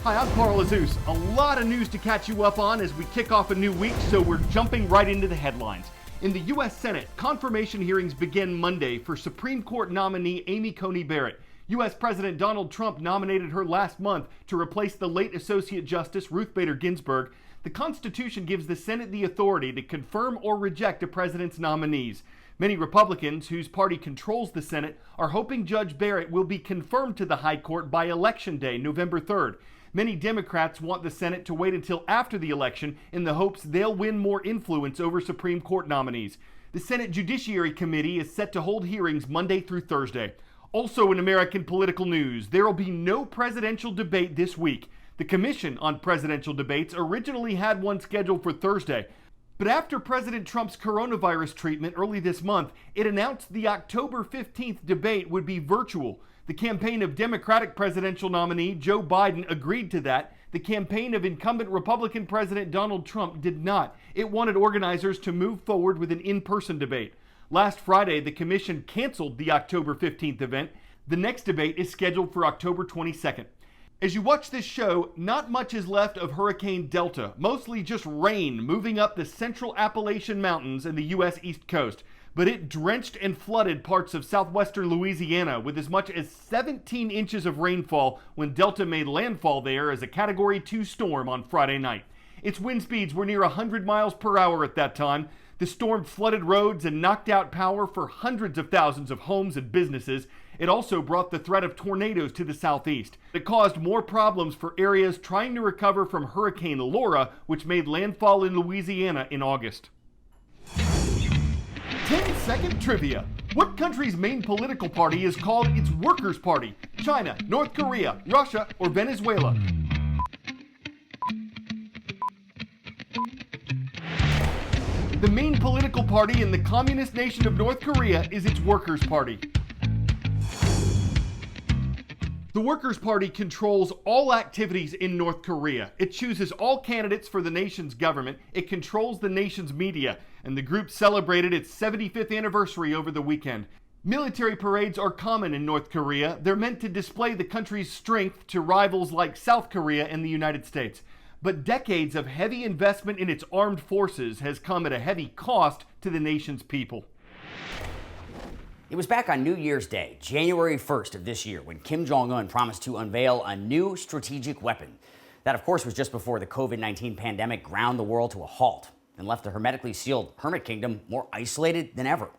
Hi, I'm Carl Azus. A lot of news to catch you up on as we kick off a new week, so we're jumping right into the headlines. In the U.S. Senate, confirmation hearings begin Monday for Supreme Court nominee Amy Coney Barrett. U.S. President Donald Trump nominated her last month to replace the late Associate Justice Ruth Bader Ginsburg. The Constitution gives the Senate the authority to confirm or reject a president's nominees. Many Republicans, whose party controls the Senate, are hoping Judge Barrett will be confirmed to the High Court by Election Day, November 3rd. Many Democrats want the Senate to wait until after the election in the hopes they'll win more influence over Supreme Court nominees. The Senate Judiciary Committee is set to hold hearings Monday through Thursday. Also in American political news, there will be no presidential debate this week. The Commission on Presidential Debates originally had one scheduled for Thursday, but after President Trump's coronavirus treatment early this month, it announced the October 15th debate would be virtual. The campaign of Democratic presidential nominee Joe Biden agreed to that. The campaign of incumbent Republican President Donald Trump did not. It wanted organizers to move forward with an in-person debate. Last Friday, the commission canceled the October 15th event. The next debate is scheduled for October 22nd. As you watch this show, not much is left of Hurricane Delta, mostly just rain moving up the central Appalachian Mountains and the U.S. East Coast. But it drenched and flooded parts of southwestern Louisiana with as much as 17 inches of rainfall when Delta made landfall there as a Category 2 storm on Friday night. Its wind speeds were near 100 miles per hour at that time. The storm flooded roads and knocked out power for hundreds of thousands of homes and businesses. It also brought the threat of tornadoes to the southeast. It caused more problems for areas trying to recover from Hurricane Laura, which made landfall in Louisiana in August. 10-second trivia. What country's main political party is called its Workers' Party? China, North Korea, Russia, or Venezuela? The main political party in the communist nation of North Korea is its Workers' Party. The Workers' Party controls all activities in North Korea. It chooses all candidates for the nation's government. It controls the nation's media, and the group celebrated its 75th anniversary over the weekend. Military parades are common in North Korea. They're meant to display the country's strength to rivals like South Korea and the United States. But decades of heavy investment in its armed forces has come at a heavy cost to the nation's people. It was back on New Year's Day, January 1st of this year, when Kim Jong-un promised to unveil a new strategic weapon. That, of course, was just before the COVID-19 pandemic ground the world to a halt and left the hermetically sealed Hermit Kingdom more isolated than ever.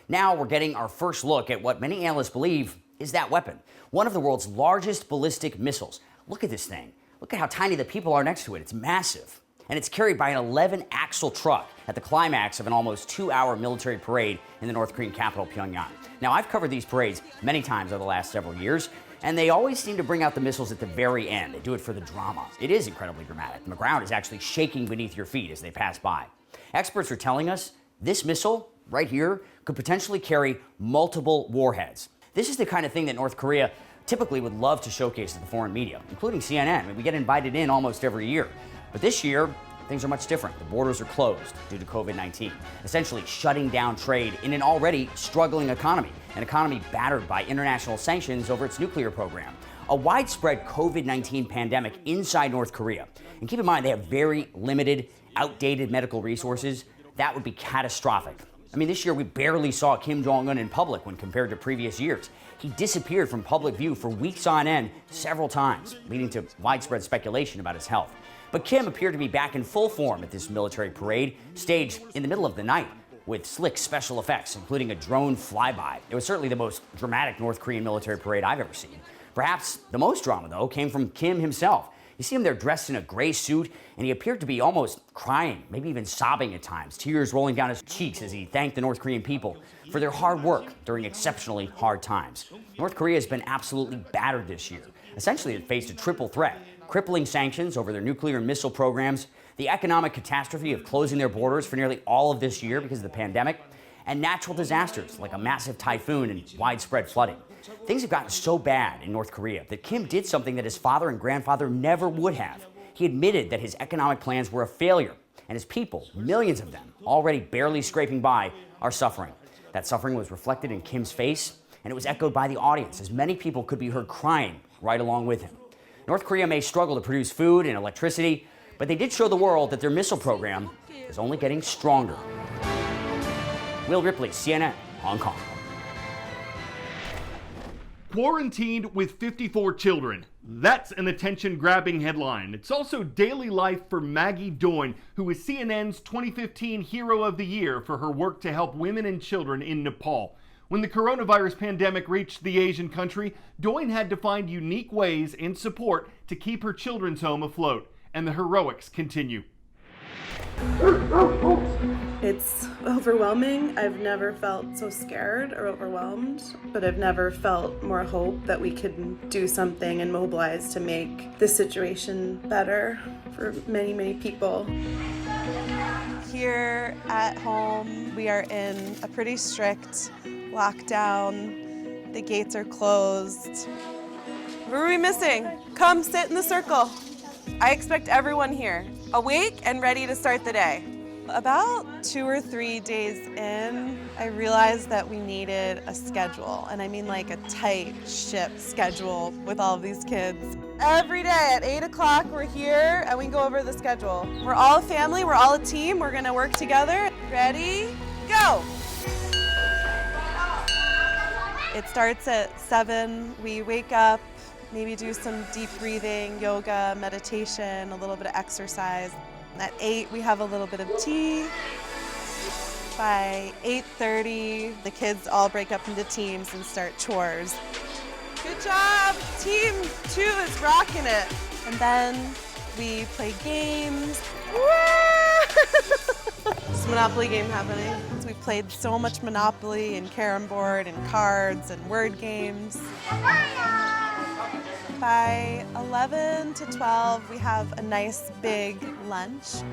Now we're getting our first look at what many analysts believe is that weapon, one of the world's largest ballistic missiles. Look at this thing. Look at how tiny the people are next to it. It's massive. And it's carried by an 11-axle truck at the climax of an almost 2-hour military parade in the North Korean capital, Pyongyang. Now, I've covered these parades many times over the last several years, and they always seem to bring out the missiles at the very end. They do it for the drama. It is incredibly dramatic. The ground is actually shaking beneath your feet as they pass by. Experts are telling us this missile right here could potentially carry multiple warheads. This is the kind of thing that North Korea typically would love to showcase to the foreign media, including CNN. I mean, we get invited in almost every year. But this year, things are much different. The borders are closed due to COVID-19, essentially shutting down trade in an already struggling economy, an economy battered by international sanctions over its nuclear program. A widespread COVID-19 pandemic inside North Korea. And keep in mind, they have very limited, outdated medical resources. That would be catastrophic. I mean, this year we barely saw Kim Jong-un in public when compared to previous years. He disappeared from public view for weeks on end several times, leading to widespread speculation about his health. But Kim appeared to be back in full form at this military parade, staged in the middle of the night with slick special effects, including a drone flyby. It was certainly the most dramatic North Korean military parade I've ever seen. Perhaps the most drama, though, came from Kim himself. You see him there dressed in a gray suit, and he appeared to be almost crying, maybe even sobbing at times, tears rolling down his cheeks as he thanked the North Korean people for their hard work during exceptionally hard times. North Korea has been absolutely battered this year. Essentially, it faced a triple threat: crippling sanctions over their nuclear and missile programs, the economic catastrophe of closing their borders for nearly all of this year because of the pandemic, and natural disasters like a massive typhoon and widespread flooding. Things have gotten so bad in North Korea that Kim did something that his father and grandfather never would have. He admitted that his economic plans were a failure, and his people, millions of them, already barely scraping by, are suffering. That suffering was reflected in Kim's face, and it was echoed by the audience, as many people could be heard crying right along with him. North Korea may struggle to produce food and electricity, but they did show the world that their missile program is only getting stronger. Will Ripley, CNN, Hong Kong. Quarantined with 54 children. That's an attention-grabbing headline. It's also daily life for Maggie Doyne, who is CNN's 2015 Hero of the Year for her work to help women and children in Nepal. When the coronavirus pandemic reached the Asian country, Doyne had to find unique ways and support to keep her children's home afloat. And the heroics continue. It's overwhelming. I've never felt so scared or overwhelmed, but I've never felt more hope that we could do something and mobilize to make this situation better for many, many people. Here at home, we are in a pretty strict lockdown. The gates are closed. Who are we missing? Come sit in the circle. I expect everyone here, awake and ready to start the day. About 2 or 3 days in, I realized that we needed a schedule, and I mean like a tight ship schedule with all of these kids. Every day at 8 o'clock, we're here and we go over the schedule. We're all a family, we're all a team, we're gonna work together. Ready, go! It starts at 7, we wake up, maybe do some deep breathing, yoga, meditation, a little bit of exercise. At 8, we have a little bit of tea. By 8:30, the kids all break up into teams and start chores. Good job! Team 2 is rocking it. And then we play games. It's a Monopoly game happening. We've played so much Monopoly and Carom board and cards and word games. By 11 to 12, we have a nice big lunch.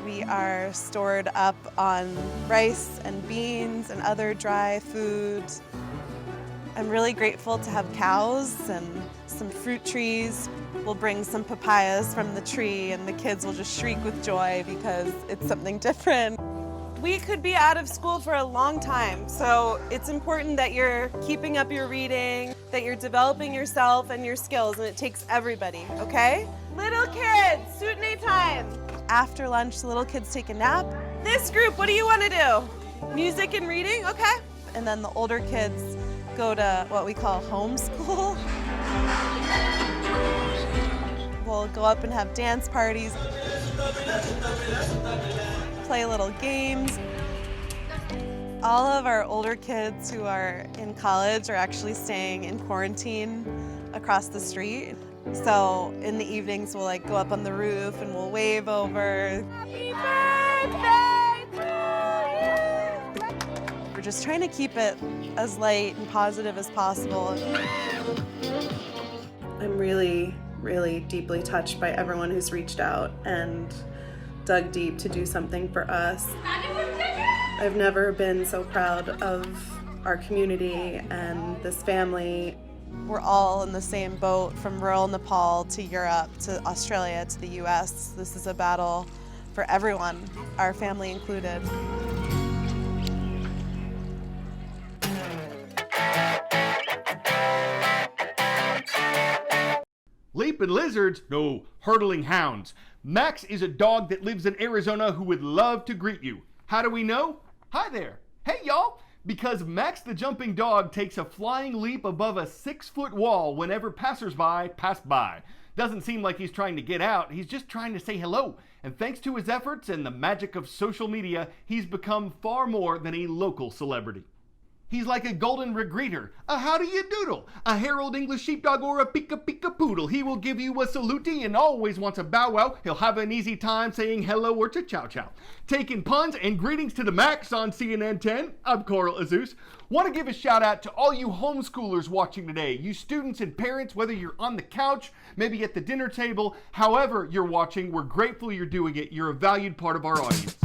We are stored up on rice and beans and other dry food. I'm really grateful to have cows and some fruit trees. We'll bring some papayas from the tree and the kids will just shriek with joy because it's something different. We could be out of school for a long time, so it's important that you're keeping up your reading, that you're developing yourself and your skills, and it takes everybody, okay? Little kids, Sutney time. After lunch, the little kids take a nap. This group, what do you want to do? Music and reading, okay? And then the older kids go to what we call homeschool. We'll go up and have dance parties. Play little games. All of our older kids who are in college are actually staying in quarantine across the street. So in the evenings we'll like go up on the roof and we'll wave over. Happy birthday to you! We're just trying to keep it as light and positive as possible. I'm really, really deeply touched by everyone who's reached out and dug deep to do something for us. I've never been so proud of our community and this family. We're all in the same boat, from rural Nepal to Europe to Australia to the US. This is a battle for everyone, our family included. Leaping lizards? No, hurdling hounds. Max is a dog that lives in Arizona who would love to greet you. How do we know? Hi there. Hey, y'all. Because Max the jumping dog takes a flying leap above a 6-foot wall whenever passersby pass by. Doesn't seem like he's trying to get out. He's just trying to say hello. And thanks to his efforts and the magic of social media, he's become far more than a local celebrity. He's like a golden regreeter, a how do you doodle, a Herald English sheepdog, or a pika pika poodle. He will give you a salute and always wants a bow wow. He'll have an easy time saying hello or to chow chow. Taking puns and greetings to the Max on CNN 10. I'm Coral Azus. Want to give a shout out to all you homeschoolers watching today. You students and parents, whether you're on the couch, maybe at the dinner table, however you're watching, we're grateful you're doing it. You're a valued part of our audience.